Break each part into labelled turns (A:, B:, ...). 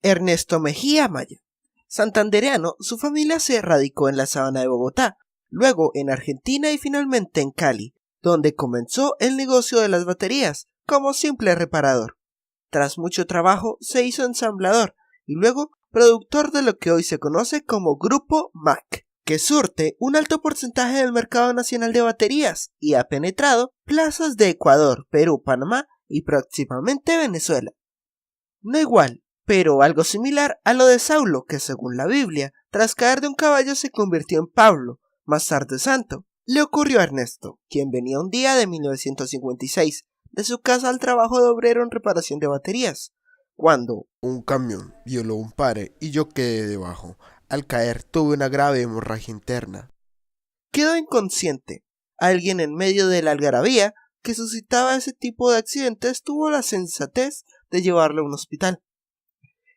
A: Ernesto Mejía Amaya. Santandereano, su familia se radicó en la sabana de Bogotá, luego en Argentina y finalmente en Cali, donde comenzó el negocio de las baterías como simple reparador. Tras mucho trabajo se hizo ensamblador y luego productor de lo que hoy se conoce como Grupo MAC, que surte un alto porcentaje del mercado nacional de baterías y ha penetrado plazas de Ecuador, Perú, Panamá y próximamente Venezuela. No igual, pero algo similar a lo de Saulo, que según la Biblia, tras caer de un caballo se convirtió en Pablo, más tarde santo. Le ocurrió a Ernesto, quien venía un día de 1956 de su casa al trabajo de obrero en reparación de baterías, cuando
B: un camión violó un pare y yo quedé debajo. Al caer tuve una grave hemorragia interna.
A: Quedó inconsciente. Alguien en medio de la algarabía que suscitaba ese tipo de accidentes tuvo la sensatez de llevarlo a un hospital.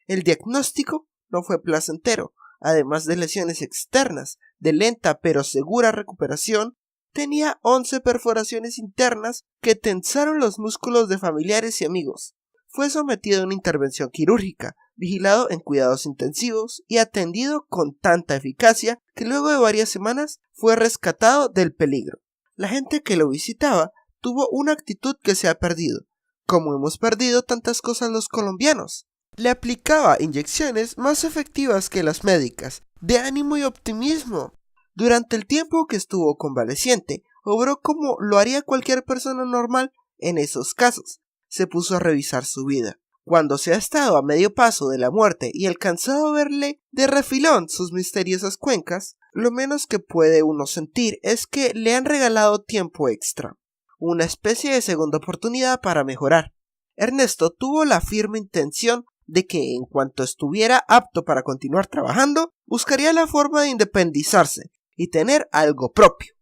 A: El diagnóstico no fue placentero. Además de lesiones externas, de lenta pero segura recuperación, tenía 11 perforaciones internas que tensaron los músculos de familiares y amigos. Fue sometido a una intervención quirúrgica, vigilado en cuidados intensivos y atendido con tanta eficacia que luego de varias semanas fue rescatado del peligro. La gente que lo visitaba tuvo una actitud que se ha perdido, como hemos perdido tantas cosas los colombianos. Le aplicaba inyecciones más efectivas que las médicas, de ánimo y optimismo. Durante el tiempo que estuvo convaleciente, obró como lo haría cualquier persona normal en esos casos. Se puso a revisar su vida. Cuando se ha estado a medio paso de la muerte y alcanzado a verle de refilón sus misteriosas cuencas, lo menos que puede uno sentir es que le han regalado tiempo extra, una especie de segunda oportunidad para mejorar. Ernesto tuvo la firme intención de que en cuanto estuviera apto para continuar trabajando, buscaría la forma de independizarse y tener algo propio.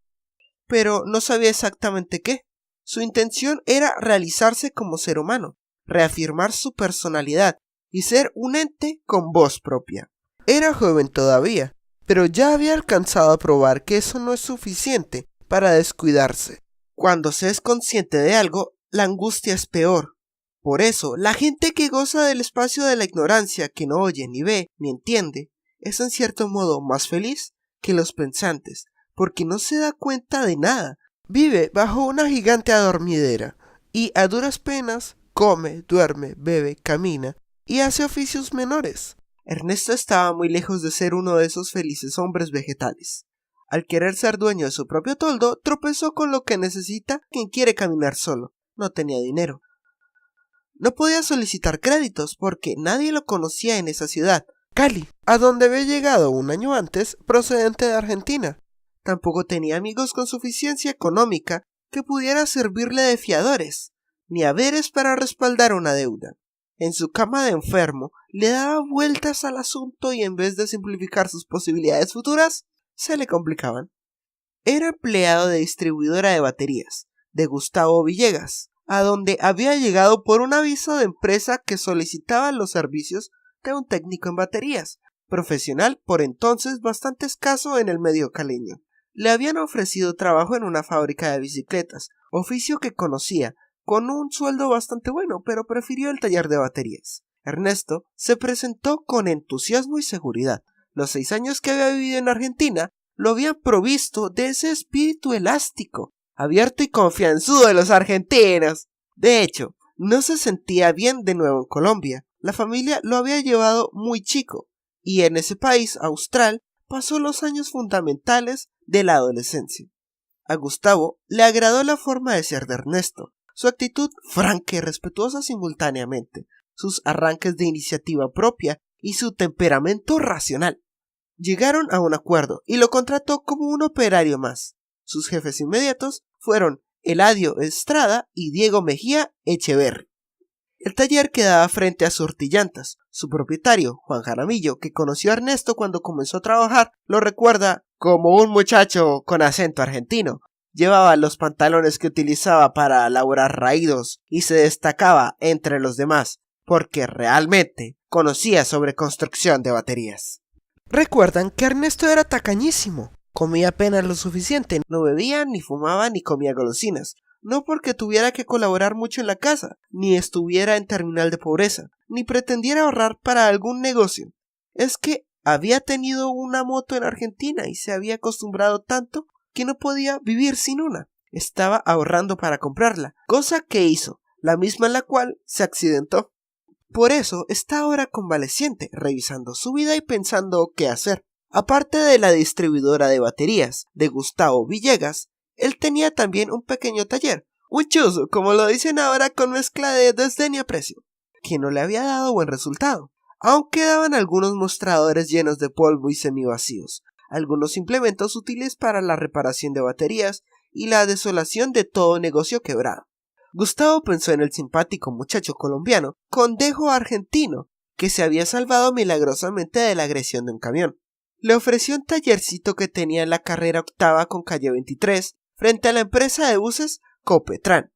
A: Pero no sabía exactamente qué. Su intención era realizarse como ser humano, reafirmar su personalidad y ser un ente con voz propia. Era joven todavía, pero ya había alcanzado a probar que eso no es suficiente para descuidarse. Cuando se es consciente de algo, la angustia es peor. Por eso, la gente que goza del espacio de la ignorancia, que no oye, ni ve, ni entiende, es en cierto modo más feliz que los pensantes, porque no se da cuenta de nada. Vive bajo una gigante adormidera, y a duras penas come, duerme, bebe, camina, y hace oficios menores. Ernesto estaba muy lejos de ser uno de esos felices hombres vegetales. Al querer ser dueño de su propio toldo, tropezó con lo que necesita quien quiere caminar solo. No tenía dinero. No podía solicitar créditos porque nadie lo conocía en esa ciudad, Cali, a donde había llegado un año antes procedente de Argentina. Tampoco tenía amigos con suficiencia económica que pudiera servirle de fiadores, ni haberes para respaldar una deuda. En su cama de enfermo le daba vueltas al asunto y en vez de simplificar sus posibilidades futuras, se le complicaban. Era empleado de distribuidora de baterías, de Gustavo Villegas, a donde había llegado por un aviso de empresa que solicitaba los servicios de un técnico en baterías, profesional por entonces bastante escaso en el medio caleño. Le habían ofrecido trabajo en una fábrica de bicicletas, oficio que conocía, con un sueldo bastante bueno, pero prefirió el taller de baterías. Ernesto se presentó con entusiasmo y seguridad. Los 6 años que había vivido en Argentina lo habían provisto de ese espíritu elástico, abierto y confianzudo de los argentinos. De hecho, no se sentía bien de nuevo en Colombia. La familia lo había llevado muy chico, y en ese país austral pasó los años fundamentales de la adolescencia. A Gustavo le agradó la forma de ser de Ernesto, su actitud franca y respetuosa simultáneamente, sus arranques de iniciativa propia y su temperamento racional. Llegaron a un acuerdo y lo contrató como un operario más. Sus jefes inmediatos fueron Eladio Estrada y Diego Mejía Echeverri. El taller quedaba frente a Surtillantas. Su propietario, Juan Jaramillo, que conoció a Ernesto cuando comenzó a trabajar, lo recuerda como un muchacho con acento argentino. Llevaba los pantalones que utilizaba para elaborar raídos y se destacaba entre los demás porque realmente conocía sobre construcción de baterías. Recuerdan que Ernesto era tacañísimo. Comía apenas lo suficiente, no bebía, ni fumaba, ni comía golosinas. no porque tuviera que colaborar mucho en la casa, ni estuviera en terminal de pobreza, ni pretendiera ahorrar para algún negocio. Es que había tenido una moto en Argentina y se había acostumbrado tanto que no podía vivir sin una. Estaba ahorrando para comprarla, cosa que hizo, la misma en la cual se accidentó. Por eso está ahora convaleciente, revisando su vida y pensando qué hacer. Aparte de la distribuidora de baterías de Gustavo Villegas, él tenía también un pequeño taller, un chuzo, como lo dicen ahora, con mezcla de desdén y aprecio, que no le había dado buen resultado. Aún quedaban algunos mostradores llenos de polvo y semivacíos, algunos implementos útiles para la reparación de baterías y la desolación de todo negocio quebrado. Gustavo pensó en el simpático muchacho colombiano con dejo argentino que se había salvado milagrosamente de la agresión de un camión. Le ofreció un tallercito que tenía en la carrera octava con calle 23 frente a la empresa de buses Copetran.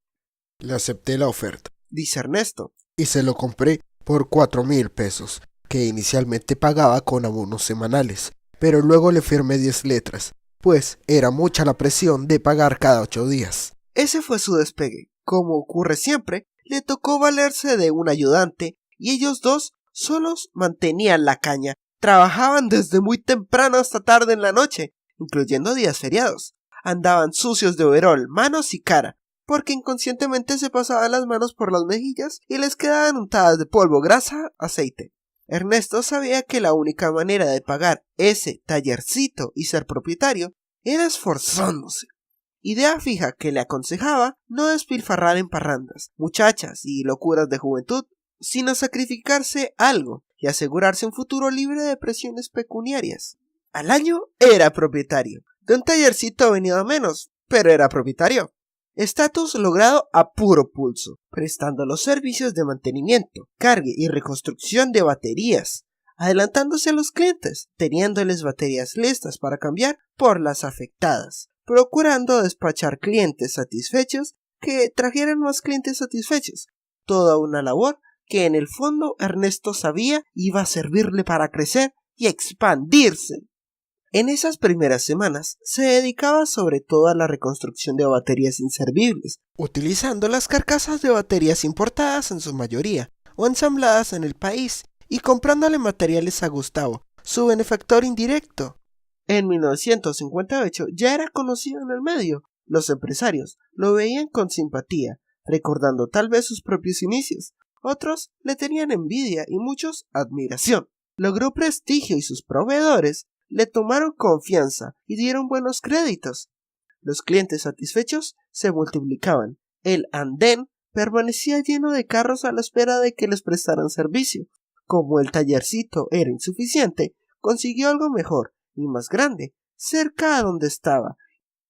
B: Le acepté la oferta,
A: Dice Ernesto,
B: y se lo compré por 4.000 pesos, que inicialmente pagaba con abonos semanales, pero luego le firmé 10 letras, pues era mucha la presión de pagar cada 8 días.
A: Ese fue su despegue. Como ocurre siempre, le tocó valerse de un ayudante y ellos dos solos mantenían la caña. Trabajaban desde muy temprano hasta tarde en la noche, incluyendo días feriados. Andaban sucios de overol, manos y cara, porque inconscientemente se pasaban las manos por las mejillas y les quedaban untadas de polvo, grasa, aceite. Ernesto sabía que la única manera de pagar ese tallercito y ser propietario era esforzándose. Idea fija que le aconsejaba no despilfarrar en parrandas, muchachas y locuras de juventud, sino sacrificarse algo y asegurarse un futuro libre de presiones pecuniarias. Al año era propietario, de un tallercito venido a menos, pero era propietario. Estatus logrado a puro pulso, prestando los servicios de mantenimiento, cargue y reconstrucción de baterías, adelantándose a los clientes, teniéndoles baterías listas para cambiar por las afectadas, procurando despachar clientes satisfechos que trajeran más clientes satisfechos. Toda una labor que en el fondo Ernesto sabía iba a servirle para crecer y expandirse. En esas primeras semanas se dedicaba sobre todo a la reconstrucción de baterías inservibles, utilizando las carcasas de baterías importadas en su mayoría o ensambladas en el país y comprándole materiales a Gustavo, su benefactor indirecto. En 1958 ya era conocido en el medio. Los empresarios lo veían con simpatía, recordando tal vez sus propios inicios. Otros le tenían envidia y muchos admiración. Logró prestigio y sus proveedores le tomaron confianza y dieron buenos créditos. Los clientes satisfechos se multiplicaban. El andén permanecía lleno de carros a la espera de que les prestaran servicio. Como el tallercito era insuficiente, consiguió algo mejor y más grande, cerca a donde estaba,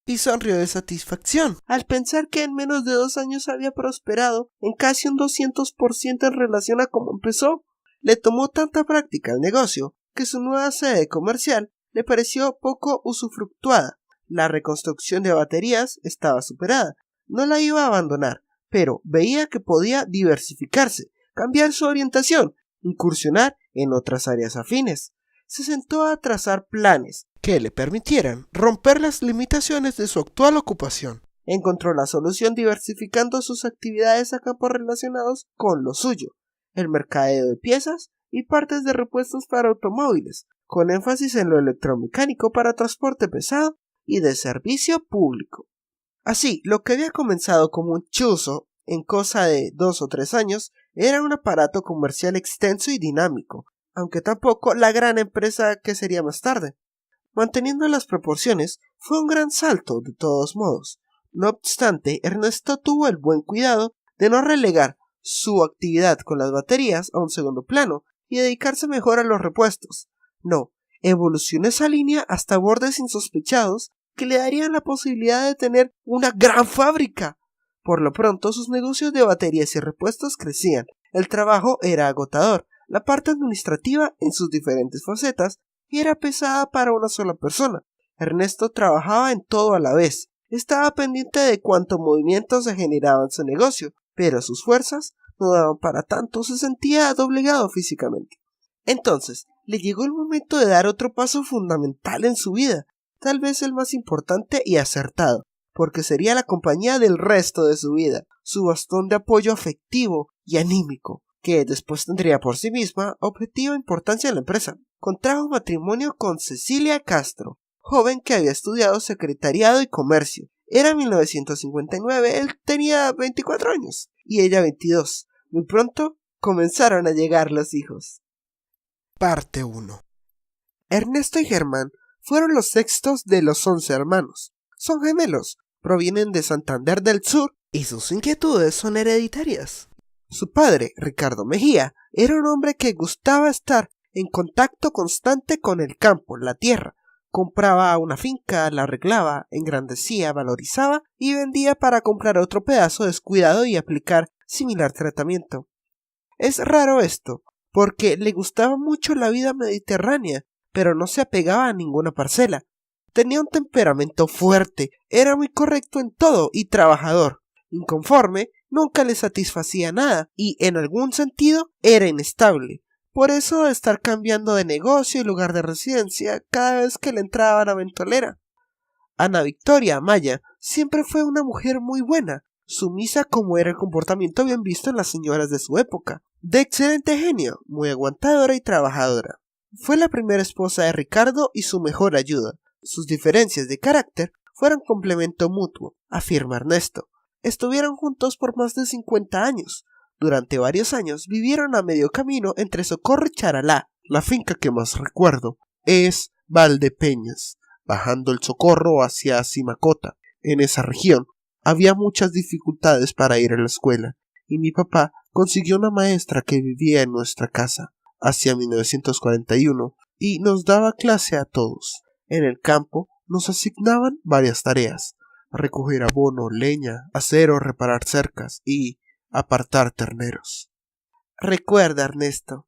A: y sonrió de satisfacción al pensar que en menos de 2 años había prosperado en casi un 200% en relación a cómo empezó. Le tomó tanta práctica al negocio que su nueva sede comercial le pareció poco usufructuada. La reconstrucción de baterías estaba superada, no la iba a abandonar, pero veía que podía diversificarse, cambiar su orientación, incursionar en otras áreas afines. Se sentó a trazar planes que le permitieran romper las limitaciones de su actual ocupación. Encontró la solución diversificando sus actividades a campos relacionados con lo suyo, el mercadeo de piezas y partes de repuestos para automóviles, con énfasis en lo electromecánico para transporte pesado y de servicio público. Así, lo que había comenzado como un chuzo en cosa de 2 o 3 años era un aparato comercial extenso y dinámico, aunque tampoco la gran empresa que sería más tarde. Manteniendo las proporciones, fue un gran salto de todos modos. No obstante, Ernesto tuvo el buen cuidado de no relegar su actividad con las baterías a un segundo plano y dedicarse mejor a los repuestos. No, evolucionó esa línea hasta bordes insospechados que le darían la posibilidad de tener una gran fábrica. Por lo pronto, sus negocios de baterías y repuestos crecían. El trabajo era agotador. La parte administrativa, en sus diferentes facetas, era pesada para una sola persona. Ernesto trabajaba en todo a la vez. Estaba pendiente de cuánto movimiento se generaba en su negocio, pero sus fuerzas no daban para tanto, se sentía doblegado físicamente. Entonces, le llegó el momento de dar otro paso fundamental en su vida, tal vez el más importante y acertado, porque sería la compañía del resto de su vida, su bastón de apoyo afectivo y anímico, que después tendría por sí misma objetiva importancia en la empresa. Contrajo matrimonio con Cecilia Castro, joven que había estudiado secretariado y comercio. Era 1959, él tenía 24 años y ella 22. Muy pronto comenzaron a llegar los hijos.
B: Parte 1.
A: Ernesto y Germán fueron los sextos de los 11 hermanos. Son gemelos, provienen de Santander del Sur y sus inquietudes son hereditarias. Su padre, Ricardo Mejía, era un hombre que gustaba estar en contacto constante con el campo, la tierra. Compraba una finca, la arreglaba, engrandecía, valorizaba y vendía para comprar otro pedazo descuidado y aplicar similar tratamiento. Es raro esto, porque le gustaba mucho la vida mediterránea, pero no se apegaba a ninguna parcela. Tenía un temperamento fuerte, era muy correcto en todo y trabajador. Inconforme, nunca le satisfacía nada y, en algún sentido, era inestable. Por eso de estar cambiando de negocio y lugar de residencia cada vez que le entraba la ventolera. Ana Victoria Amaya siempre fue una mujer muy buena, sumisa como era el comportamiento bien visto en las señoras de su época, de excelente genio, muy aguantadora y trabajadora. Fue la primera esposa de Ricardo y su mejor ayuda. Sus diferencias de carácter fueron complemento mutuo, afirma Ernesto. Estuvieron juntos por más de 50 años. Durante varios años vivieron a medio camino entre Socorro y Charalá. La finca que más recuerdo es Valdepeñas, bajando el Socorro hacia Simacota. En esa región había muchas dificultades para ir a la escuela, y mi papá consiguió una maestra que vivía en nuestra casa hacia 1941 y nos daba clase a todos. En el campo nos asignaban varias tareas: recoger abono, leña, acero, reparar cercas y apartar terneros. Recuerda, Ernesto,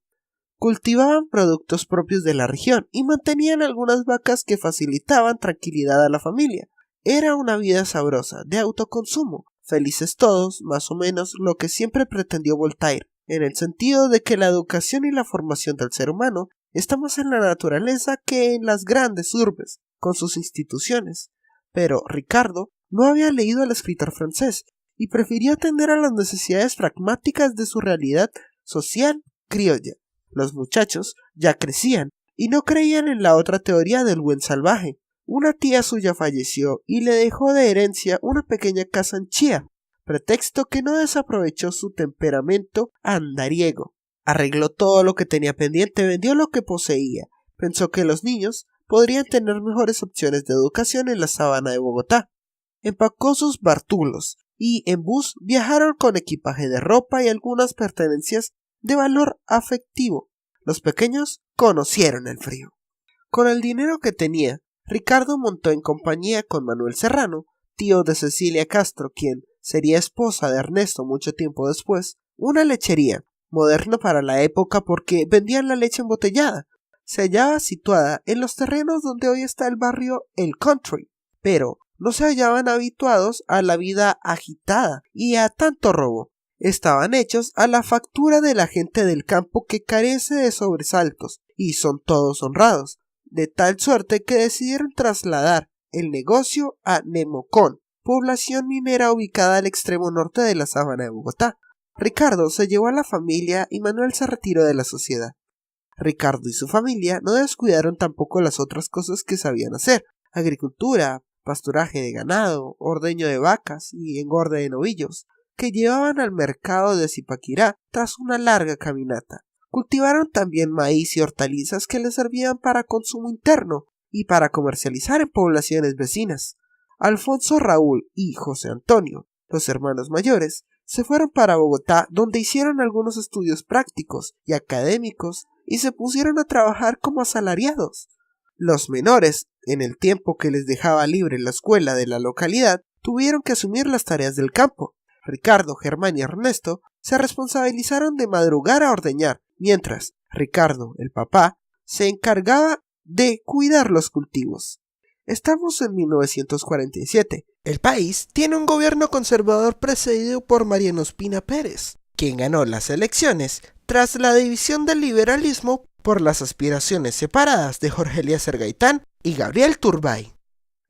A: cultivaban productos propios de la región y mantenían algunas vacas que facilitaban tranquilidad a la familia. Era una vida sabrosa, de autoconsumo, felices todos, más o menos lo que siempre pretendió Voltaire, en el sentido de que la educación y la formación del ser humano está más en la naturaleza que en las grandes urbes, con sus instituciones. Pero Ricardo no había leído al escritor francés y prefirió atender a las necesidades pragmáticas de su realidad social criolla. Los muchachos ya crecían y no creían en la otra teoría del buen salvaje. Una tía suya falleció y le dejó de herencia una pequeña casa en Chía, pretexto que no desaprovechó su temperamento andariego. Arregló todo lo que tenía pendiente, vendió lo que poseía. Pensó que los niños podrían tener mejores opciones de educación en la sabana de Bogotá. Empacó sus bartulos y en bus viajaron con equipaje de ropa y algunas pertenencias de valor afectivo. Los pequeños conocieron el frío. Con el dinero que tenía, Ricardo montó en compañía con Manuel Serrano, tío de Cecilia Castro, quien sería esposa de Ernesto mucho tiempo después, una lechería, moderna para la época porque vendían la leche embotellada. Se hallaba situada en los terrenos donde hoy está el barrio El Country, pero no se hallaban habituados a la vida agitada y a tanto robo. Estaban hechos a la factura de la gente del campo que carece de sobresaltos y son todos honrados, de tal suerte que decidieron trasladar el negocio a Nemocón, población minera ubicada al extremo norte de la sabana de Bogotá. Ricardo se llevó a la familia y Manuel se retiró de la sociedad. Ricardo y su familia no descuidaron tampoco las otras cosas que sabían hacer: agricultura, pasturaje de ganado, ordeño de vacas y engorde de novillos, que llevaban al mercado de Zipaquirá tras una larga caminata. Cultivaron también maíz y hortalizas que les servían para consumo interno y para comercializar en poblaciones vecinas. Alfonso Raúl y José Antonio, los hermanos mayores, se fueron para Bogotá, donde hicieron algunos estudios prácticos y académicos y se pusieron a trabajar como asalariados. Los menores, en el tiempo que les dejaba libre la escuela de la localidad, tuvieron que asumir las tareas del campo. Ricardo, Germán y Ernesto se responsabilizaron de madrugar a ordeñar, mientras Ricardo, el papá, se encargaba de cuidar los cultivos. Estamos en 1947. El país tiene un gobierno conservador precedido por Mariano Ospina Pérez, quien ganó las elecciones tras la división del liberalismo por las aspiraciones separadas de Jorge Eliezer Gaitán y Gabriel Turbay.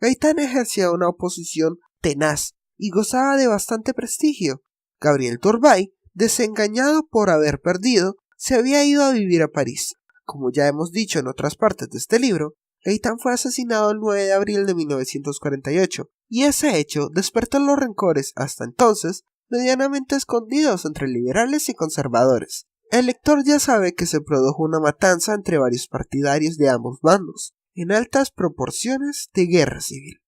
A: Gaitán ejercía una oposición tenaz y gozaba de bastante prestigio. Gabriel Turbay, desengañado por haber perdido, se había ido a vivir a París. Como ya hemos dicho en otras partes de este libro, Gaitán fue asesinado el 9 de abril de 1948, y ese hecho despertó los rencores hasta entonces medianamente escondidos entre liberales y conservadores. El lector ya sabe que se produjo una matanza entre varios partidarios de ambos bandos, en altas proporciones de guerra civil.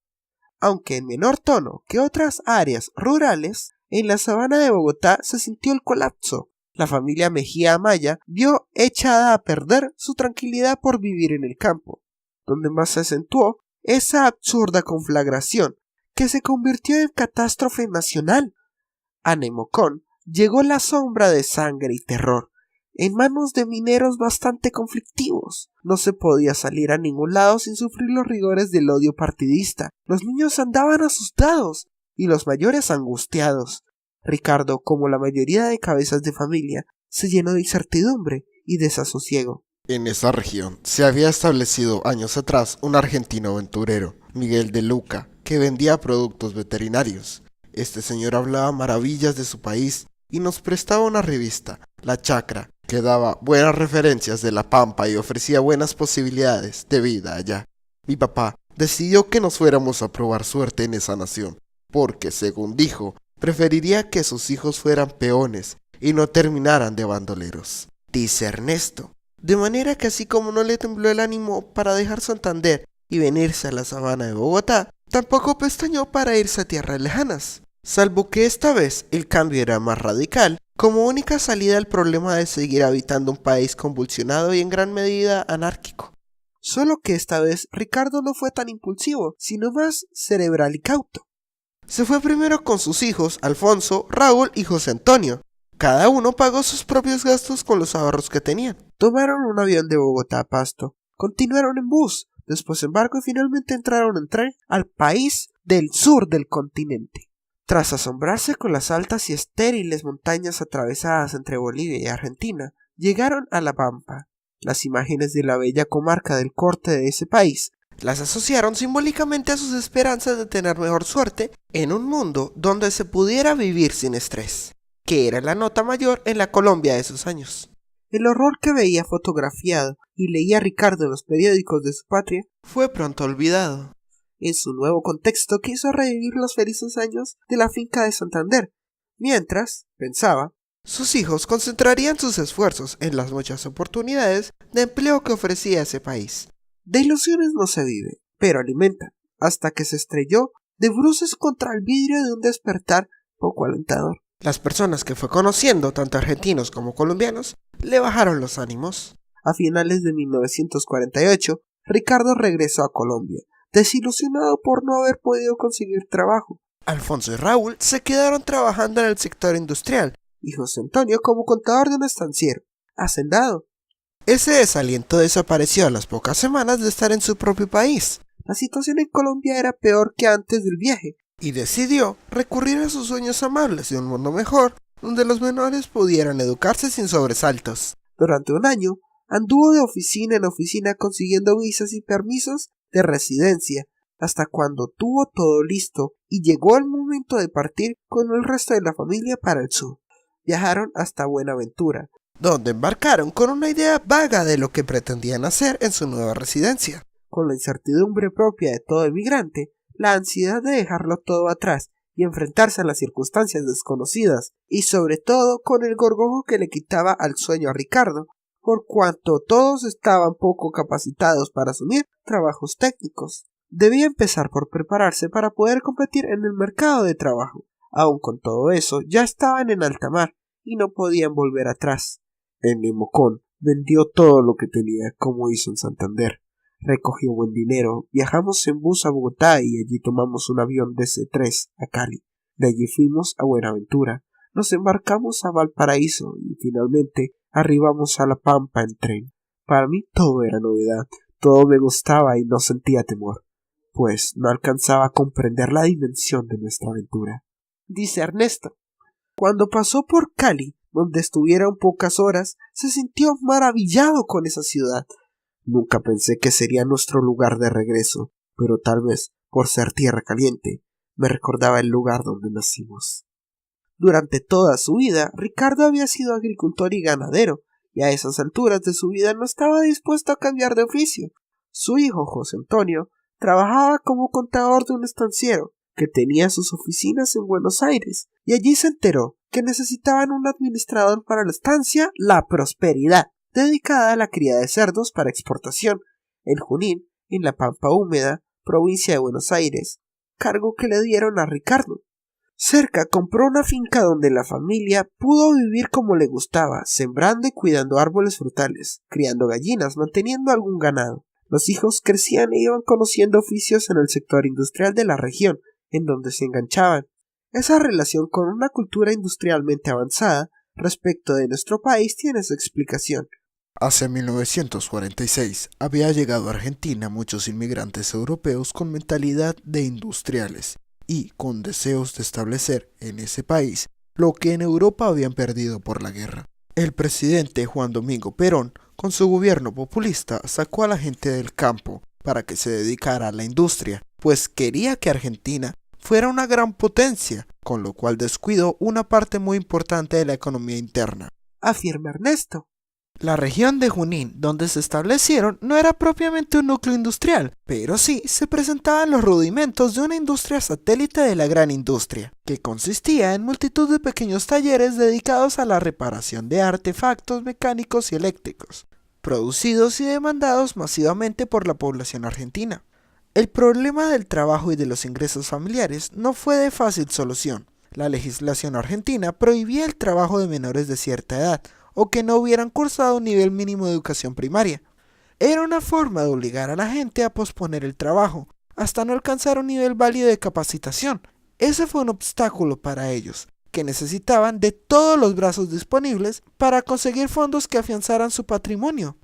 A: Aunque en menor tono que otras áreas rurales, en la sabana de Bogotá se sintió el colapso. La familia Mejía Amaya vio echada a perder su tranquilidad por vivir en el campo, donde más se acentuó esa absurda conflagración que se convirtió en catástrofe nacional. A Nemocón llegó la sombra de sangre y terror, en manos de mineros bastante conflictivos. No se podía salir a ningún lado sin sufrir los rigores del odio partidista. Los niños andaban asustados y los mayores angustiados. Ricardo, como la mayoría de cabezas de familia, se llenó de incertidumbre y desasosiego.
B: En esa región se había establecido años atrás un argentino aventurero, Miguel de Luca, que vendía productos veterinarios. Este señor hablaba maravillas de su país y nos prestaba una revista, La Chacra, que daba buenas referencias de la Pampa y ofrecía buenas posibilidades de vida allá. Mi papá decidió que nos fuéramos a probar suerte en esa nación, porque, según dijo, preferiría que sus hijos fueran peones y no terminaran de bandoleros, dice Ernesto. De manera que así como no le tembló el ánimo para dejar Santander y venirse a la sabana de Bogotá, tampoco pestañó para irse a tierras lejanas, salvo que esta vez el cambio era más radical, como única salida al problema de seguir habitando un país convulsionado y en gran medida anárquico.
A: Solo que esta vez Ricardo no fue tan impulsivo, sino más cerebral y cauto.
B: Se fue primero con sus hijos, Alfonso, Raúl y José Antonio. Cada uno pagó sus propios gastos con los ahorros que tenían.
A: Tomaron un avión de Bogotá a Pasto, continuaron en bus, después en barco y finalmente entraron en tren al país del sur del continente. Tras asombrarse con las altas y estériles montañas atravesadas entre Bolivia y Argentina, llegaron a La Pampa. Las imágenes de la bella comarca del corte de ese país las asociaron simbólicamente a sus esperanzas de tener mejor suerte en un mundo donde se pudiera vivir sin estrés, que era la nota mayor en la Colombia de esos años. El horror que veía fotografiado y leía Ricardo en los periódicos de su patria
B: fue pronto olvidado.
A: En su nuevo contexto quiso revivir los felices años de la finca de Santander, mientras, pensaba,
B: sus hijos concentrarían sus esfuerzos en las muchas oportunidades de empleo que ofrecía ese país.
A: De ilusiones no se vive, pero alimentan, hasta que se estrelló de bruces contra el vidrio de un despertar poco alentador.
B: Las personas que fue conociendo, tanto argentinos como colombianos, le bajaron los ánimos.
A: A finales de 1948, Ricardo regresó a Colombia, desilusionado por no haber podido conseguir trabajo.
B: Alfonso y Raúl se quedaron trabajando en el sector industrial,
A: y José Antonio como contador de un estanciero, hacendado.
B: Ese desaliento desapareció a las pocas semanas de estar en su propio país.
A: La situación en Colombia era peor que antes del viaje,
B: y decidió recurrir a sus sueños amables de un mundo mejor, donde los menores pudieran educarse sin sobresaltos.
A: Durante un año, anduvo de oficina en oficina consiguiendo visas y permisos de residencia, hasta cuando tuvo todo listo y llegó el momento de partir con el resto de la familia para el sur. Viajaron hasta Buenaventura,
B: donde embarcaron con una idea vaga de lo que pretendían hacer en su nueva residencia.
A: Con la incertidumbre propia de todo emigrante, la ansiedad de dejarlo todo atrás y enfrentarse a las circunstancias desconocidas, y sobre todo con el gorgojo que le quitaba al sueño a Ricardo, por cuanto todos estaban poco capacitados para asumir trabajos técnicos. Debía empezar por prepararse para poder competir en el mercado de trabajo. Aun con todo eso, ya estaban en alta mar y no podían volver atrás. En Nemocón vendió todo lo que tenía, como hizo en Santander. Recogió buen dinero, viajamos en bus a Bogotá y allí tomamos un avión de C3 a Cali. De allí fuimos a Buenaventura, nos embarcamos a Valparaíso y finalmente arribamos a La Pampa en tren. Para mí todo era novedad, todo me gustaba y no sentía temor, pues no alcanzaba a comprender la dimensión de nuestra aventura. Dice Ernesto. Cuando pasó por Cali, donde estuvieron pocas horas, se sintió maravillado con esa ciudad. Nunca pensé que sería nuestro lugar de regreso, pero tal vez, por ser tierra caliente, me recordaba el lugar donde nacimos. Durante toda su vida, Ricardo había sido agricultor y ganadero, y a esas alturas de su vida no estaba dispuesto a cambiar de oficio. Su hijo, José Antonio, trabajaba como contador de un estanciero, que tenía sus oficinas en Buenos Aires, y allí se enteró que necesitaban un administrador para la estancia La Prosperidad, dedicada a la cría de cerdos para exportación, en Junín, en la Pampa Húmeda, provincia de Buenos Aires, cargo que le dieron a Ricardo. Cerca compró una finca donde la familia pudo vivir como le gustaba, sembrando y cuidando árboles frutales, criando gallinas, manteniendo algún ganado. Los hijos crecían e iban conociendo oficios en el sector industrial de la región, en donde se enganchaban. Esa relación con una cultura industrialmente avanzada respecto de nuestro país tiene su explicación.
B: Hacia 1946 había llegado a Argentina muchos inmigrantes europeos con mentalidad de industriales y con deseos de establecer en ese país lo que en Europa habían perdido por la guerra. El presidente Juan Domingo Perón, con su gobierno populista, sacó a la gente del campo para que se dedicara a la industria, pues quería que Argentina fuera una gran potencia, con lo cual descuidó una parte muy importante de la economía interna,
A: afirma Ernesto.
B: La región de Junín, donde se establecieron, no era propiamente un núcleo industrial, pero sí se presentaban los rudimentos de una industria satélite de la gran industria, que consistía en multitud de pequeños talleres dedicados a la reparación de artefactos mecánicos y eléctricos, producidos y demandados masivamente por la población argentina. El problema del trabajo y de los ingresos familiares no fue de fácil solución. La legislación argentina prohibía el trabajo de menores de cierta edad, o que no hubieran cursado un nivel mínimo de educación primaria. Era una forma de obligar a la gente a posponer el trabajo, hasta no alcanzar un nivel válido de capacitación. Ese fue un obstáculo para ellos, que necesitaban de todos los brazos disponibles para conseguir fondos que afianzaran su patrimonio.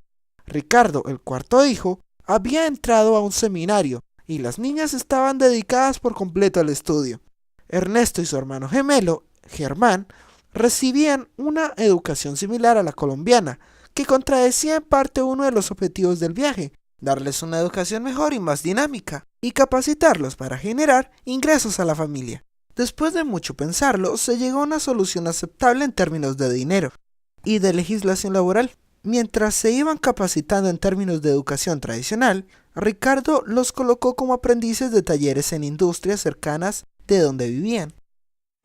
B: Ricardo, el cuarto hijo, había entrado a un seminario, y las niñas estaban dedicadas por completo al estudio. Ernesto y su hermano gemelo, Germán, recibían una educación similar a la colombiana, que contradecía en parte uno de los objetivos del viaje, darles una educación mejor y más dinámica, y capacitarlos para generar ingresos a la familia. Después de mucho pensarlo, se llegó a una solución aceptable en términos de dinero y de legislación laboral. Mientras se iban capacitando en términos de educación tradicional, Ricardo los colocó como aprendices de talleres en industrias cercanas de donde vivían.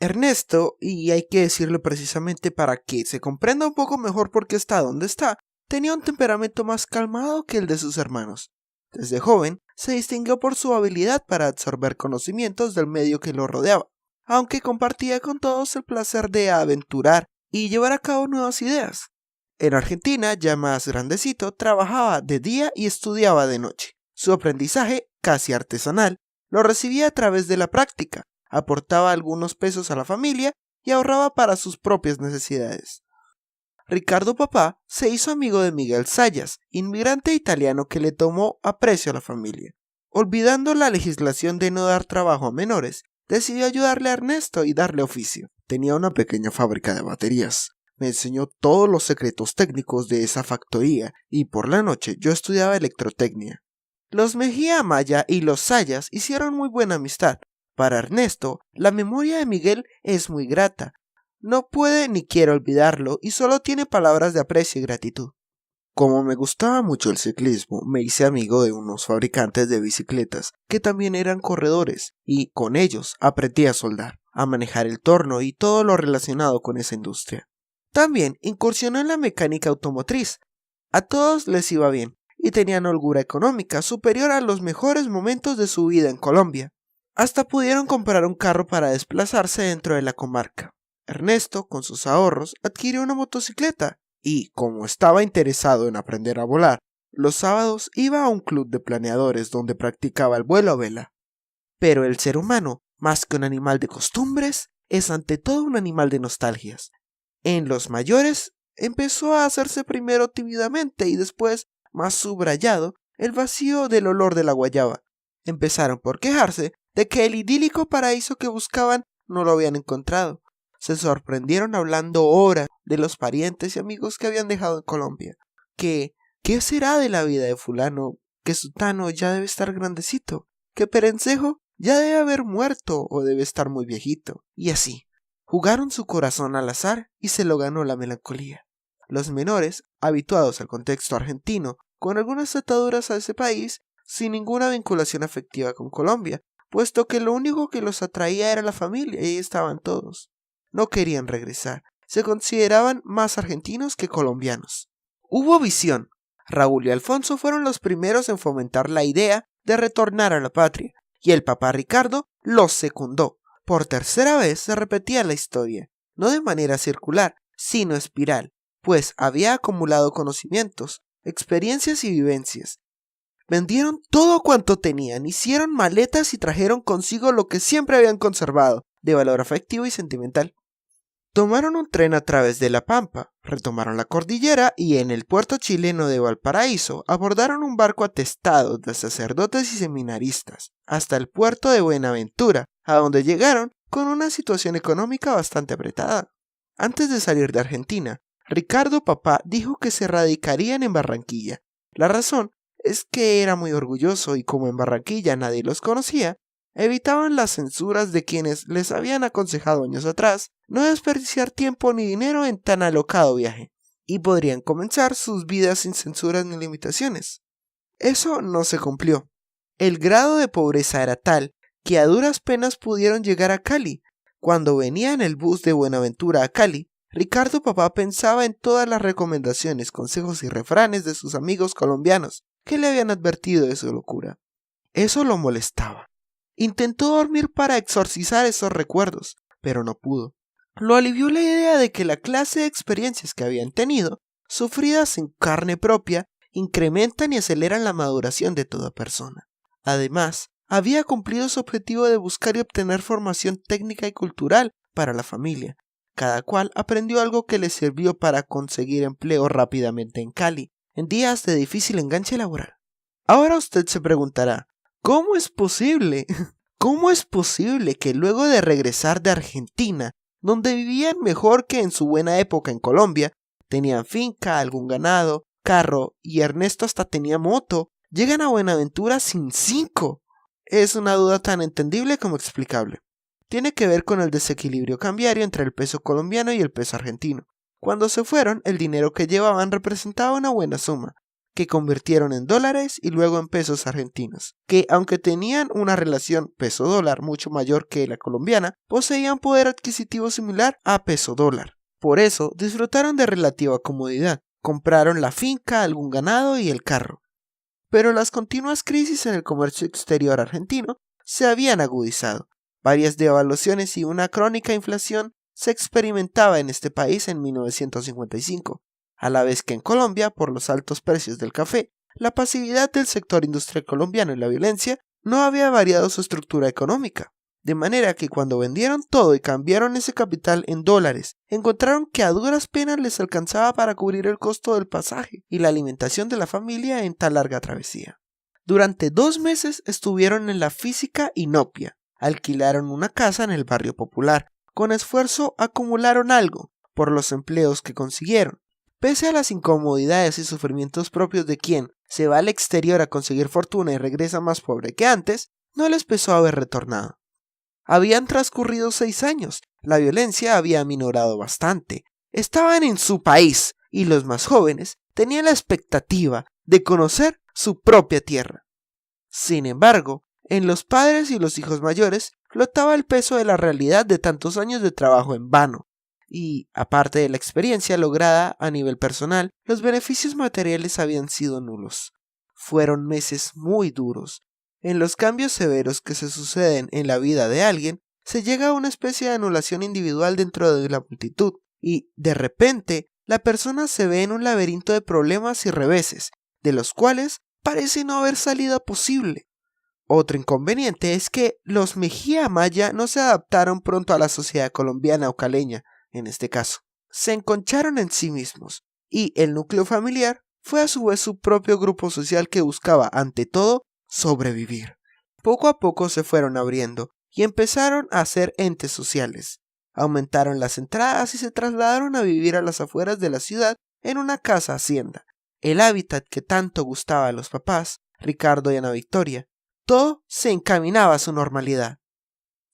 A: Ernesto, y hay que decirlo precisamente para que se comprenda un poco mejor por qué está donde está, tenía un temperamento más calmado que el de sus hermanos. Desde joven se distinguió por su habilidad para absorber conocimientos del medio que lo rodeaba, aunque compartía con todos el placer de aventurar y llevar a cabo nuevas ideas. En Argentina, ya más grandecito, trabajaba de día y estudiaba de noche. Su aprendizaje, casi artesanal, lo recibía a través de la práctica. Aportaba algunos pesos a la familia y ahorraba para sus propias necesidades. Ricardo papá se hizo amigo de Miguel Zayas, inmigrante italiano que le tomó aprecio a la familia. Olvidando la legislación de no dar trabajo a menores, decidió ayudarle a Ernesto y darle oficio. Tenía una pequeña fábrica de baterías. Me enseñó todos los secretos técnicos de esa factoría y por la noche yo estudiaba electrotecnia. Los Mejía Amaya y los Zayas hicieron muy buena amistad. Para Ernesto, la memoria de Miguel es muy grata. No puede ni quiere olvidarlo y solo tiene palabras de aprecio y gratitud. Como me gustaba mucho el ciclismo, me hice amigo de unos fabricantes de bicicletas que también eran corredores y con ellos aprendí a soldar, a manejar el torno y todo lo relacionado con esa industria. También incursionó en la mecánica automotriz. A todos les iba bien y tenían holgura económica superior a los mejores momentos de su vida en Colombia. Hasta pudieron comprar un carro para desplazarse dentro de la comarca. Ernesto, con sus ahorros, adquirió una motocicleta y, como estaba interesado en aprender a volar, los sábados iba a un club de planeadores donde practicaba el vuelo a vela. Pero el ser humano, más que un animal de costumbres, es ante todo un animal de nostalgias. En los mayores, empezó a hacerse primero tímidamente y después, más subrayado, el vacío del olor de la guayaba. Empezaron por quejarse de que el idílico paraíso que buscaban no lo habían encontrado. Se sorprendieron hablando horas de los parientes y amigos que habían dejado en Colombia. ¿Qué será de la vida de fulano? Que sutano ya debe estar grandecito. Que Perencejo ya debe haber muerto o debe estar muy viejito. Y así, jugaron su corazón al azar y se lo ganó la melancolía. Los menores, habituados al contexto argentino, con algunas ataduras a ese país, sin ninguna vinculación afectiva con Colombia, puesto que lo único que los atraía era la familia y ahí estaban todos. No querían regresar, se consideraban más argentinos que colombianos. Hubo visión. Raúl y Alfonso fueron los primeros en fomentar la idea de retornar a la patria, y el papá Ricardo los secundó. Por tercera vez se repetía la historia, no de manera circular, sino espiral, pues había acumulado conocimientos, experiencias y vivencias. Vendieron todo cuanto tenían, hicieron maletas y trajeron consigo lo que siempre habían conservado, de valor afectivo y sentimental. Tomaron un tren a través de La Pampa, retomaron la cordillera y en el puerto chileno de Valparaíso abordaron un barco atestado de sacerdotes y seminaristas, hasta el puerto de Buenaventura, a donde llegaron con una situación económica bastante apretada. Antes de salir de Argentina, Ricardo papá dijo que se radicarían en Barranquilla. La razón es que era muy orgulloso y como en Barranquilla nadie los conocía, evitaban las censuras de quienes les habían aconsejado años atrás no desperdiciar tiempo ni dinero en tan alocado viaje, y podrían comenzar sus vidas sin censuras ni limitaciones. Eso no se cumplió. El grado de pobreza era tal que a duras penas pudieron llegar a Cali. Cuando venía en el bus de Buenaventura a Cali, Ricardo papá pensaba en todas las recomendaciones, consejos y refranes de sus amigos colombianos que le habían advertido de su locura. Eso lo molestaba. Intentó dormir para exorcizar esos recuerdos, pero no pudo. Lo alivió la idea de que la clase de experiencias que habían tenido, sufridas en carne propia, incrementan y aceleran la maduración de toda persona. Además, había cumplido su objetivo de buscar y obtener formación técnica y cultural para la familia. Cada cual aprendió algo que le sirvió para conseguir empleo rápidamente en Cali, en días de difícil enganche laboral. Ahora usted se preguntará, ¿cómo es posible? ¿Cómo es posible que luego de regresar de Argentina, donde vivían mejor que en su buena época en Colombia, tenían finca, algún ganado, carro y Ernesto hasta tenía moto, llegan a Buenaventura sin 5? Es una duda tan entendible como explicable. Tiene que ver con el desequilibrio cambiario entre el peso colombiano y el peso argentino. Cuando se fueron, el dinero que llevaban representaba una buena suma, que convirtieron en dólares y luego en pesos argentinos, que aunque tenían una relación peso-dólar mucho mayor que la colombiana, poseían poder adquisitivo similar a peso-dólar. Por eso disfrutaron de relativa comodidad, compraron la finca, algún ganado y el carro. Pero las continuas crisis en el comercio exterior argentino se habían agudizado. Varias devaluaciones y una crónica inflación se experimentaba en este país en 1955. A la vez que en Colombia, por los altos precios del café, la pasividad del sector industrial colombiano y la violencia no había variado su estructura económica. De manera que cuando vendieron todo y cambiaron ese capital en dólares, encontraron que a duras penas les alcanzaba para cubrir el costo del pasaje y la alimentación de la familia en tan larga travesía. Durante 2 meses estuvieron en la física inopia, alquilaron una casa en el barrio popular, con esfuerzo acumularon algo por los empleos que consiguieron. Pese a las incomodidades y sufrimientos propios de quien se va al exterior a conseguir fortuna y regresa más pobre que antes, no les pesó haber retornado. Habían transcurrido 6 años, la violencia había aminorado bastante, estaban en su país y los más jóvenes tenían la expectativa de conocer su propia tierra. Sin embargo, en los padres y los hijos mayores flotaba el peso de la realidad de tantos años de trabajo en vano. Y, aparte de la experiencia lograda a nivel personal, los beneficios materiales habían sido nulos. Fueron meses muy duros. En los cambios severos que se suceden en la vida de alguien, se llega a una especie de anulación individual dentro de la multitud, y, de repente, la persona se ve en un laberinto de problemas y reveses, de los cuales parece no haber salida posible. Otro inconveniente es que los Mejía Amaya no se adaptaron pronto a la sociedad colombiana o caleña, en este caso. Se enconcharon en sí mismos, y el núcleo familiar fue a su vez su propio grupo social que buscaba, ante todo, sobrevivir. Poco a poco se fueron abriendo, y empezaron a ser entes sociales. Aumentaron las entradas y se trasladaron a vivir a las afueras de la ciudad en una casa hacienda, el hábitat que tanto gustaba a los papás, Ricardo y Ana Victoria. todo se encaminaba a su normalidad.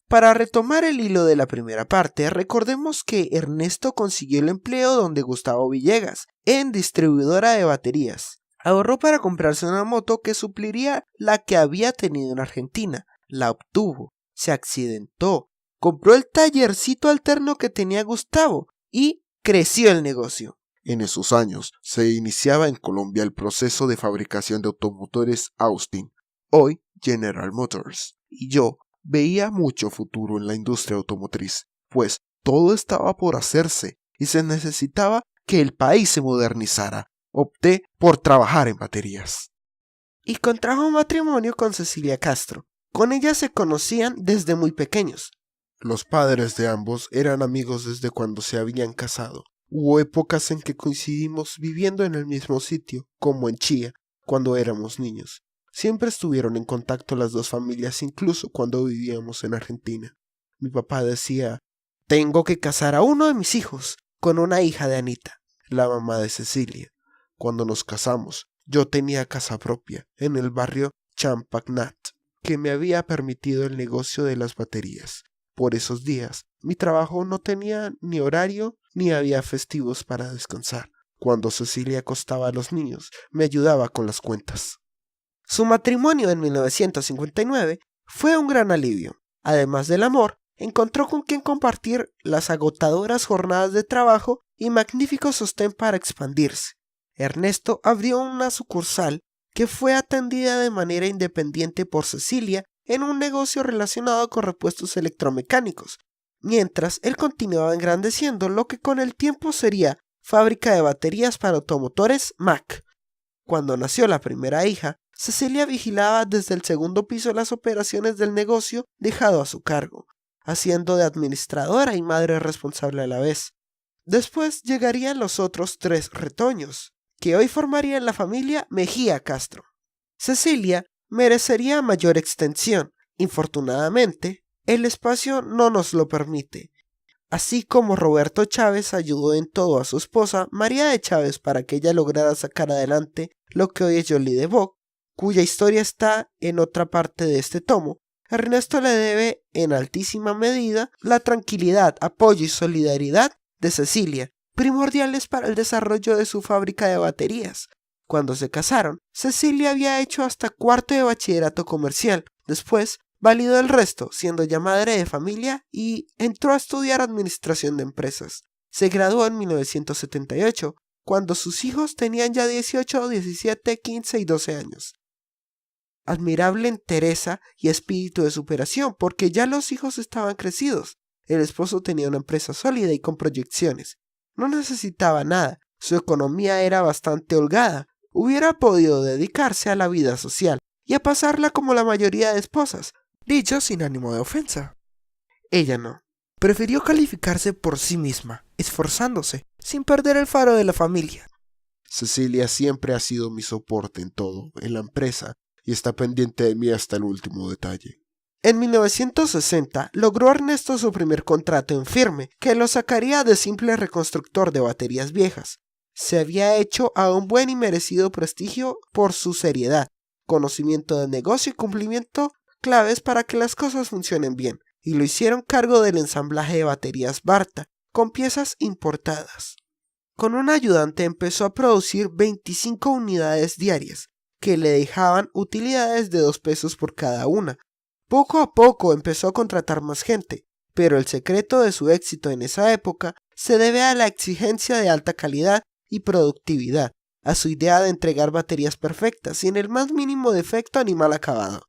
A: Para retomar el hilo de la primera parte, recordemos que Ernesto consiguió el empleo donde Gustavo Villegas, en distribuidora de baterías. Ahorró para comprarse una moto que supliría la que había tenido en Argentina. La obtuvo, se accidentó, compró el tallercito alterno que tenía Gustavo y creció el negocio.
B: En esos años se iniciaba en Colombia el proceso de fabricación de automotores Austin, hoy General Motors, y yo veía mucho futuro en la industria automotriz, pues todo estaba por hacerse y se necesitaba que el país se modernizara. Opté por trabajar en baterías.
A: Y contrajo matrimonio con Cecilia Castro. Con ella se conocían desde muy pequeños.
B: Los padres de ambos eran amigos desde cuando se habían casado. Hubo épocas en que coincidimos viviendo en el mismo sitio, como en Chía, cuando éramos niños. Siempre estuvieron en contacto las dos familias, incluso cuando vivíamos en Argentina. Mi papá decía: tengo que casar a uno de mis hijos con una hija de Anita, la mamá de Cecilia. Cuando nos casamos, yo tenía casa propia en el barrio Champagnat, que me había permitido el negocio de las baterías. Por esos días, mi trabajo no tenía ni horario ni había festivos para descansar. Cuando Cecilia acostaba a los niños, me ayudaba con las cuentas.
A: Su matrimonio en 1959 fue un gran alivio. Además del amor, encontró con quien compartir las agotadoras jornadas de trabajo y magnífico sostén para expandirse. Ernesto abrió una sucursal que fue atendida de manera independiente por Cecilia en un negocio relacionado con repuestos electromecánicos, mientras él continuaba engrandeciendo lo que con el tiempo sería fábrica de baterías para automotores Mack. Cuando nació la primera hija, Cecilia vigilaba desde el segundo piso las operaciones del negocio dejado a su cargo, haciendo de administradora y madre responsable a la vez. Después llegarían los otros 3 retoños, que hoy formarían la familia Mejía Castro. Cecilia merecería mayor extensión. Infortunadamente, el espacio no nos lo permite. Así como Roberto Chávez ayudó en todo a su esposa María de Chávez para que ella lograra sacar adelante lo que hoy es Jolie de Bock, cuya historia está en otra parte de este tomo, Ernesto le debe en altísima medida la tranquilidad, apoyo y solidaridad de Cecilia, primordiales para el desarrollo de su fábrica de baterías. Cuando se casaron, Cecilia había hecho hasta 4º de bachillerato comercial. Después validó el resto, siendo ya madre de familia, y entró a estudiar administración de empresas. Se graduó en 1978, cuando sus hijos tenían ya 18, 17, 15 y 12 años. Admirable entereza y espíritu de superación, porque ya los hijos estaban crecidos. El esposo tenía una empresa sólida y con proyecciones. No necesitaba nada, su economía era bastante holgada. Hubiera podido dedicarse a la vida social y a pasarla como la mayoría de esposas, dicho sin ánimo de ofensa. Ella no. Prefirió calificarse por sí misma, esforzándose, sin perder el faro de la familia.
B: Cecilia siempre ha sido mi soporte en todo, en la empresa, y está pendiente de mí hasta el último detalle.
A: En 1960 logró Ernesto su primer contrato en firme, que lo sacaría de simple reconstructor de baterías viejas. Se había hecho a un buen y merecido prestigio por su seriedad, conocimiento de negocio y cumplimiento claves para que las cosas funcionen bien, y lo hicieron cargo del ensamblaje de baterías Barta, con piezas importadas. Con un ayudante empezó a producir 25 unidades diarias, que le dejaban utilidades de 2 pesos por cada una. Poco a poco empezó a contratar más gente, pero el secreto de su éxito en esa época se debe a la exigencia de alta calidad y productividad, a su idea de entregar baterías perfectas, sin el más mínimo defecto ni mal acabado.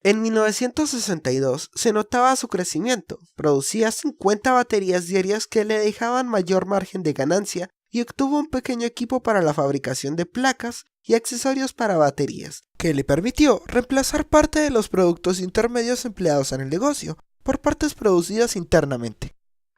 A: En 1962 se notaba su crecimiento, producía 50 baterías diarias que le dejaban mayor margen de ganancia y obtuvo un pequeño equipo para la fabricación de placas y accesorios para baterías, que le permitió reemplazar parte de los productos intermedios empleados en el negocio por partes producidas internamente.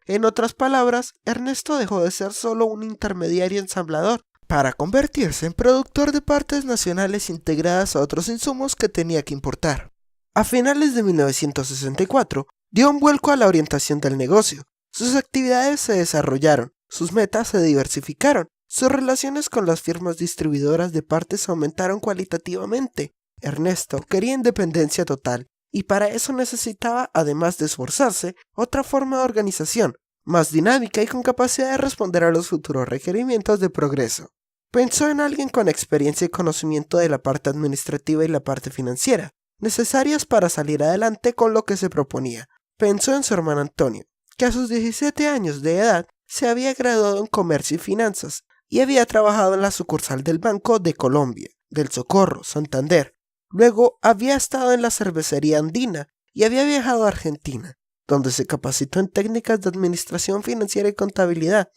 A: En otras palabras, Ernesto dejó de ser solo un intermediario ensamblador para convertirse en productor de partes nacionales integradas a otros insumos que tenía que importar. A finales de 1964, dio un vuelco a la orientación del negocio. Sus actividades se desarrollaron, sus metas se diversificaron, sus relaciones con las firmas distribuidoras de partes aumentaron cualitativamente. Ernesto quería independencia total y para eso necesitaba, además de esforzarse, otra forma de organización, más dinámica y con capacidad de responder a los futuros requerimientos de progreso. Pensó en alguien con experiencia y conocimiento de la parte administrativa y la parte financiera, necesarias para salir adelante con lo que se proponía. Pensó en su hermano Antonio, que a sus 17 años de edad se había graduado en comercio y finanzas y había trabajado en la sucursal del Banco de Colombia, del Socorro, Santander. Luego había estado en la cervecería andina y había viajado a Argentina, donde se capacitó en técnicas de administración financiera y contabilidad,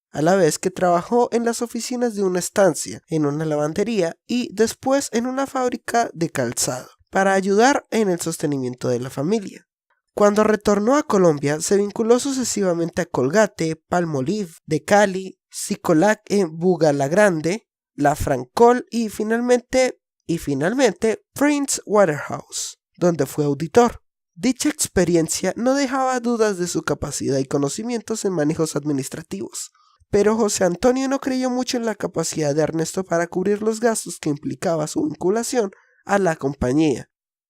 A: a la vez que trabajó en las oficinas de una estancia, en una lavandería y después en una fábrica de calzado, para ayudar en el sostenimiento de la familia. Cuando retornó a Colombia, se vinculó sucesivamente a Colgate, Palmolive de Cali, Sicolac en Bugalagrande, La Francol y finalmente Prince Waterhouse, donde fue auditor. Dicha experiencia no dejaba dudas de su capacidad y conocimientos en manejos administrativos, pero José Antonio no creyó mucho en la capacidad de Ernesto para cubrir los gastos que implicaba su vinculación a la compañía.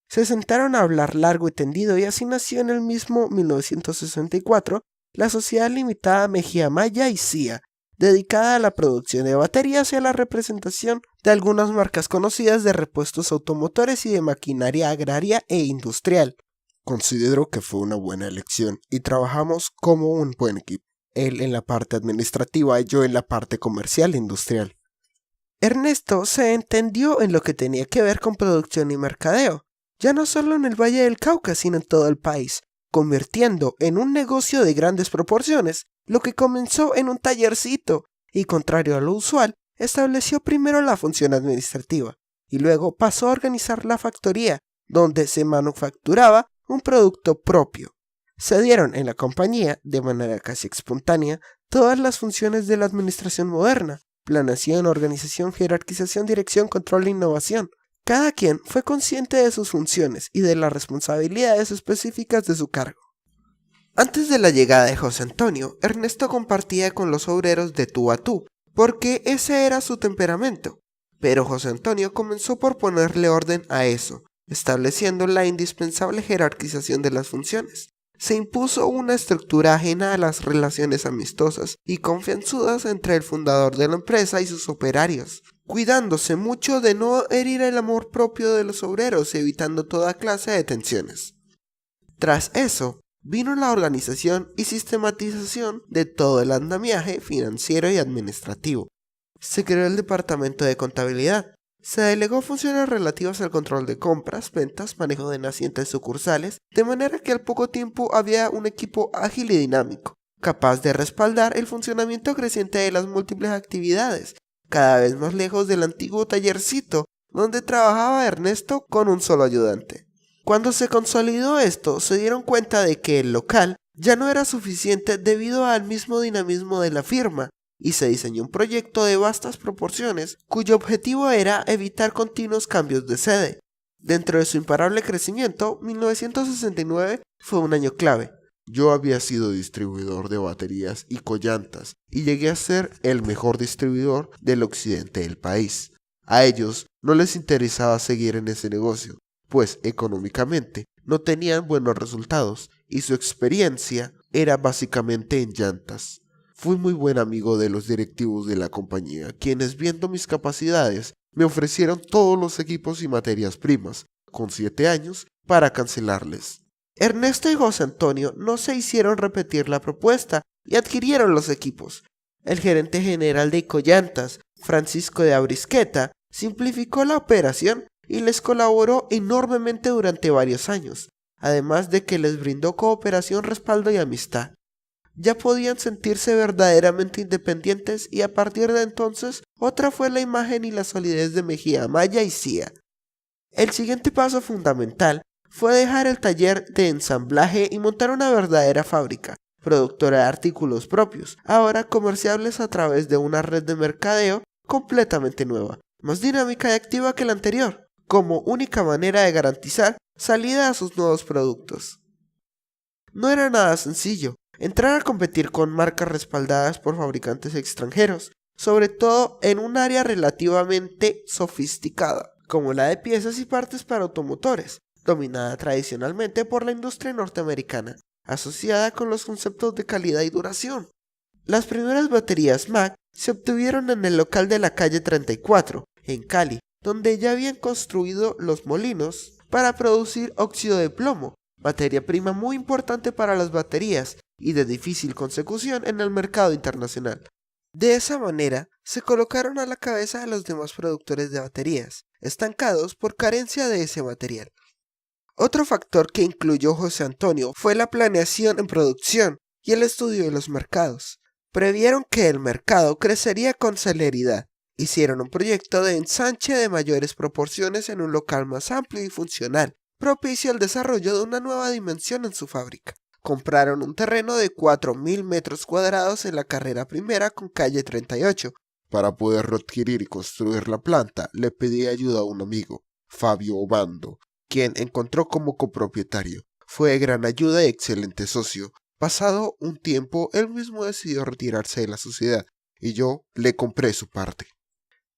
A: Se sentaron a hablar largo y tendido y así nació en el mismo 1964 la Sociedad Limitada Mejía Maya y Cía, dedicada a la producción de baterías y a la representación de algunas marcas conocidas de repuestos automotores y de maquinaria agraria e industrial.
B: Considero que fue una buena elección y trabajamos como un buen equipo. Él en la parte administrativa y yo en la parte comercial e industrial.
A: Ernesto se entendió en lo que tenía que ver con producción y mercadeo, ya no solo en el Valle del Cauca, sino en todo el país, convirtiendo en un negocio de grandes proporciones lo que comenzó en un tallercito y, contrario a lo usual, estableció primero la función administrativa y luego pasó a organizar la factoría, donde se manufacturaba un producto propio. Se dieron en la compañía, de manera casi espontánea, todas las funciones de la administración moderna: planeación, organización, jerarquización, dirección, control e innovación. Cada quien fue consciente de sus funciones y de las responsabilidades específicas de su cargo. Antes de la llegada de José Antonio, Ernesto compartía con los obreros de tú a tú, porque ese era su temperamento. Pero José Antonio comenzó por ponerle orden a eso, estableciendo la indispensable jerarquización de las funciones. Se impuso una estructura ajena a las relaciones amistosas y confianzudas entre el fundador de la empresa y sus operarios, cuidándose mucho de no herir el amor propio de los obreros y evitando toda clase de tensiones. Tras eso, vino la organización y sistematización de todo el andamiaje financiero y administrativo. Se creó el departamento de contabilidad. Se delegó funciones relativas al control de compras, ventas, manejo de nacientes sucursales, de manera que al poco tiempo había un equipo ágil y dinámico, capaz de respaldar el funcionamiento creciente de las múltiples actividades, cada vez más lejos del antiguo tallercito donde trabajaba Ernesto con un solo ayudante. Cuando se consolidó esto, se dieron cuenta de que el local ya no era suficiente debido al mismo dinamismo de la firma, y se diseñó un proyecto de vastas proporciones cuyo objetivo era evitar continuos cambios de sede. Dentro de su imparable crecimiento, 1969 fue un año clave.
B: Yo había sido distribuidor de baterías y collantas y llegué a ser el mejor distribuidor del occidente del país. A ellos no les interesaba seguir en ese negocio, pues económicamente no tenían buenos resultados y su experiencia era básicamente en llantas. Fui muy buen amigo de los directivos de la compañía, quienes viendo mis capacidades me ofrecieron todos los equipos y materias primas, con 7 años, para cancelarles.
A: Ernesto y José Antonio no se hicieron repetir la propuesta y adquirieron los equipos. El gerente general de Icollantas, Francisco de Abrisqueta, simplificó la operación y les colaboró enormemente durante varios años, además de que les brindó cooperación, respaldo y amistad. Ya podían sentirse verdaderamente independientes y a partir de entonces otra fue la imagen y la solidez de Mejía Maya y Cía. El siguiente paso fundamental fue dejar el taller de ensamblaje y montar una verdadera fábrica, productora de artículos propios, ahora comerciables a través de una red de mercadeo completamente nueva, más dinámica y activa que la anterior, como única manera de garantizar salida a sus nuevos productos. No era nada sencillo entrar a competir con marcas respaldadas por fabricantes extranjeros, sobre todo en un área relativamente sofisticada como la de piezas y partes para automotores, dominada tradicionalmente por la industria norteamericana, asociada con los conceptos de calidad y duración. Las primeras baterías Mack se obtuvieron en el local de la calle 34, en Cali, donde ya habían construido los molinos para producir óxido de plomo, materia prima muy importante para las baterías y de difícil consecución en el mercado internacional. De esa manera, se colocaron a la cabeza de los demás productores de baterías, estancados por carencia de ese material. Otro factor que incluyó José Antonio fue la planeación en producción y el estudio de los mercados. Previeron que el mercado crecería con celeridad. Hicieron un proyecto de ensanche de mayores proporciones en un local más amplio y funcional, propicio al desarrollo de una nueva dimensión en su fábrica. Compraron un terreno de 4.000 metros cuadrados en la carrera primera con calle 38.
B: Para poder adquirir y construir la planta, le pedí ayuda a un amigo, Fabio Obando,
A: quien encontró como copropietario. Fue de gran ayuda y excelente socio. Pasado un tiempo, él mismo decidió retirarse de la sociedad, y yo le compré su parte.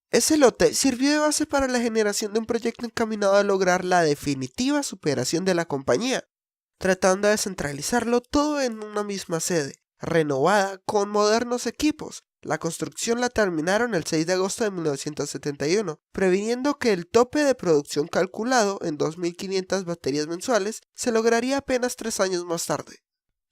A: Ese lote sirvió de base para la generación de un proyecto encaminado a lograr la definitiva superación de la compañía, tratando de centralizarlo todo en una misma sede, renovada con modernos equipos. La construcción la terminaron el 6 de agosto de 1971, previniendo que el tope de producción calculado en 2.500 baterías mensuales se lograría apenas 3 años más tarde.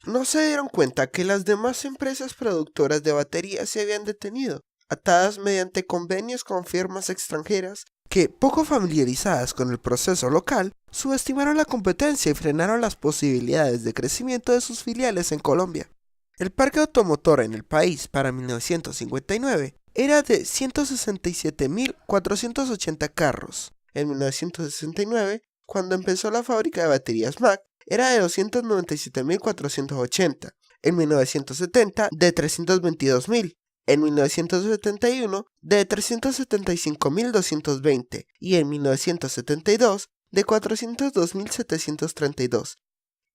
A: No se dieron cuenta que las demás empresas productoras de baterías se habían detenido, atadas mediante convenios con firmas extranjeras que, poco familiarizadas con el proceso local, subestimaron la competencia y frenaron las posibilidades de crecimiento de sus filiales en Colombia. El parque automotor en el país para 1959 era de 167.480 carros. En 1969, cuando empezó la fábrica de baterías Mack, era de 297.480. En 1970, de 322.000. En 1971, de 375.220. Y en 1972, de 402.732.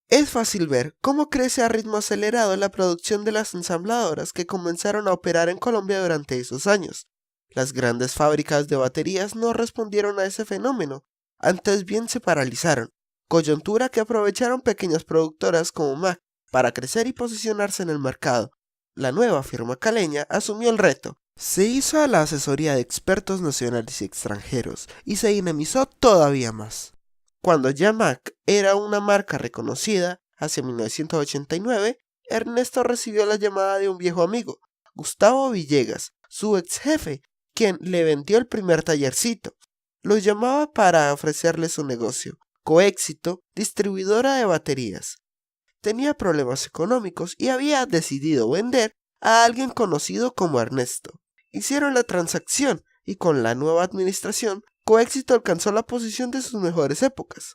A: Es fácil ver cómo crece a ritmo acelerado la producción de las ensambladoras que comenzaron a operar en Colombia durante esos años. Las grandes fábricas de baterías no respondieron a ese fenómeno, antes bien se paralizaron, coyuntura que aprovecharon pequeñas productoras como Mack para crecer y posicionarse en el mercado. La nueva firma caleña asumió el reto. Se hizo a la asesoría de expertos nacionales y extranjeros y se dinamizó todavía más. Cuando ya Mack era una marca reconocida, hacia 1989, Ernesto recibió la llamada de un viejo amigo, Gustavo Villegas, su ex jefe, quien le vendió el primer tallercito. Lo llamaba para ofrecerle su negocio, Coéxito, distribuidora de baterías. Tenía problemas económicos y había decidido vender a alguien conocido como Ernesto. Hicieron la transacción y con la nueva administración, Coéxito alcanzó la posición de sus mejores épocas.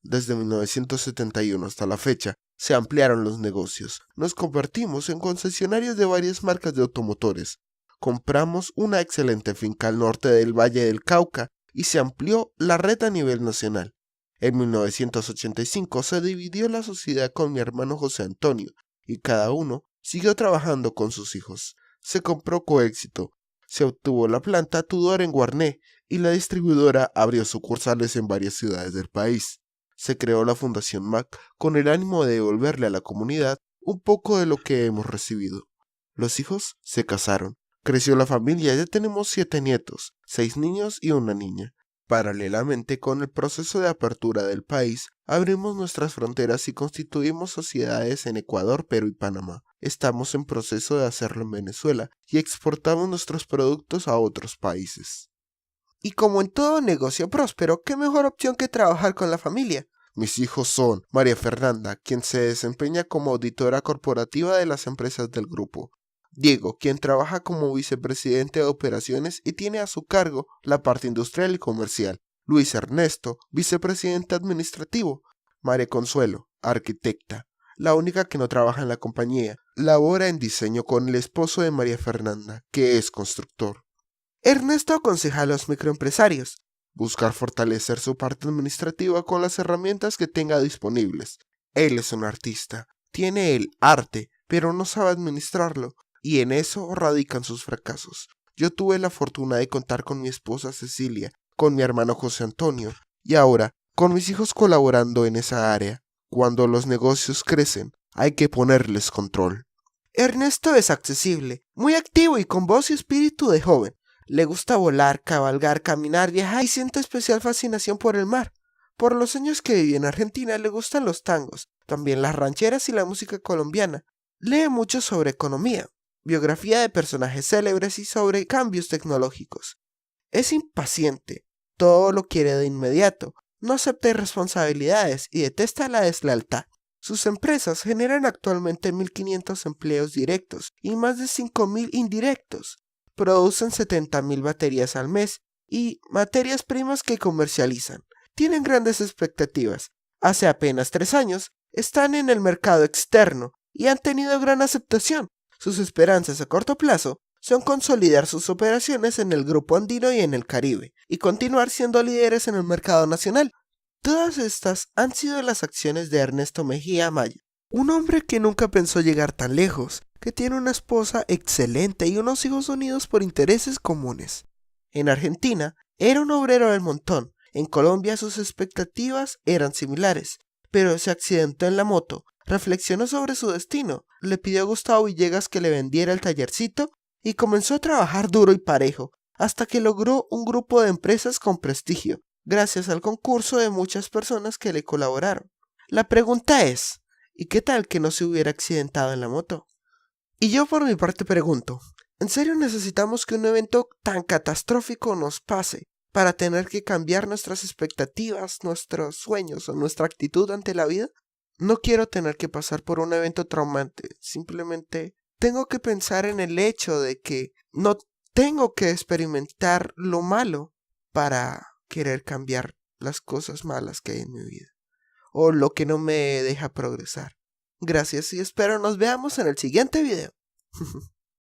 A: Desde 1971 hasta la fecha, se ampliaron los negocios. Nos convertimos en concesionarios de varias marcas de automotores. Compramos una excelente finca al norte del Valle del Cauca y se amplió la red a nivel nacional. En 1985 se dividió la sociedad con mi hermano José Antonio y cada uno siguió trabajando con sus hijos. Se compró Coéxito, se obtuvo la planta Tudor en Guarné y la distribuidora abrió sucursales en varias ciudades del país. Se creó la Fundación Mack con el ánimo de devolverle a la comunidad un poco de lo que hemos recibido. Los hijos se casaron, creció la familia y ya tenemos 7 nietos, 6 niños y una niña. Paralelamente con el proceso de apertura del país, abrimos nuestras fronteras y constituimos sociedades en Ecuador, Perú y Panamá. Estamos en proceso de hacerlo en Venezuela y exportamos nuestros productos a otros países. Y como en todo negocio próspero, ¿qué mejor opción que trabajar con la familia? Mis hijos son María Fernanda, quien se desempeña como auditora corporativa de las empresas del grupo. Diego, quien trabaja como vicepresidente de operaciones y tiene a su cargo la parte industrial y comercial. Luis Ernesto, vicepresidente administrativo. María Consuelo, arquitecta, la única que no trabaja en la compañía. Labora en diseño con el esposo de María Fernanda, que es constructor. Ernesto aconseja a los microempresarios buscar fortalecer su parte administrativa con las herramientas que tenga disponibles. Él es un artista, tiene el arte, pero no sabe administrarlo. Y en eso radican sus fracasos. Yo tuve la fortuna de contar con mi esposa Cecilia,
B: con mi hermano José Antonio y ahora con mis hijos colaborando en esa área. Cuando los negocios crecen, hay que ponerles control.
A: Ernesto es accesible, muy activo y con voz y espíritu de joven. Le gusta volar, cabalgar, caminar, viajar y siente especial fascinación por el mar. Por los años que vivió en Argentina le gustan los tangos, también las rancheras y la música colombiana. Lee mucho sobre economía, biografía de personajes célebres y sobre cambios tecnológicos. Es impaciente, todo lo quiere de inmediato, no acepta responsabilidades y detesta la deslealtad. Sus empresas generan actualmente 1.500 empleos directos y más de 5.000 indirectos. Producen 70.000 baterías al mes y materias primas que comercializan. Tienen grandes expectativas. Hace apenas 3 años están en el mercado externo y han tenido gran aceptación. Sus esperanzas a corto plazo son consolidar sus operaciones en el Grupo Andino y en el Caribe, y continuar siendo líderes en el mercado nacional. Todas estas han sido las acciones de Ernesto Mejía Amaya, un hombre que nunca pensó llegar tan lejos, que tiene una esposa excelente y unos hijos unidos por intereses comunes. En Argentina era un obrero del montón, en Colombia sus expectativas eran similares, pero se accidentó en la moto, reflexionó sobre su destino, le pidió a Gustavo Villegas que le vendiera el tallercito y comenzó a trabajar duro y parejo, hasta que logró un grupo de empresas con prestigio, gracias al concurso de muchas personas que le colaboraron. La pregunta es, ¿y qué tal que no se hubiera accidentado en la moto? Y yo por mi parte pregunto, ¿en serio necesitamos que un evento tan catastrófico nos pase para tener que cambiar nuestras expectativas, nuestros sueños o nuestra actitud ante la vida? No quiero tener que pasar por un evento traumante, simplemente tengo que pensar en el hecho de que no tengo que experimentar lo malo para querer cambiar las cosas malas que hay en mi vida, o lo que no me deja progresar. Gracias y espero nos veamos en el siguiente video.